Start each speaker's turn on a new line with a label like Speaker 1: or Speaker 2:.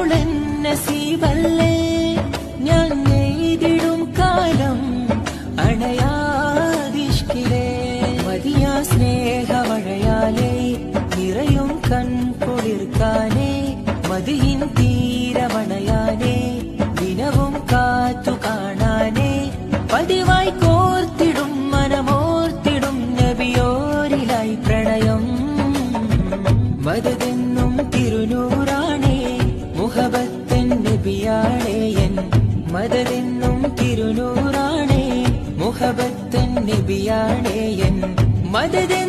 Speaker 1: അരുളൻ നസീബല്ലേ ഞാൻ നെയ്തിടും കാലം അണയാതിഷ്കിലേ മതിയാ സ്നേഹമഴയാലേ നിറയും കൺകുളിർക്കാനേ മതിയിൻ തീരമണയാനേ ദിനവും കാത്തു കാണാനേ പതിവായി കോർത്തിടും മനമോർത്തിടും നബിയോരിലായി പ്രണയം മദതെന്നും തിരുനൂറാണേ മുഹബത്തൻ നബിയാണേ എൻ മദതെന്നും തിരുനൂറാണേ മുഹബത്തൻ നബിയാണേ എൻ മദദെ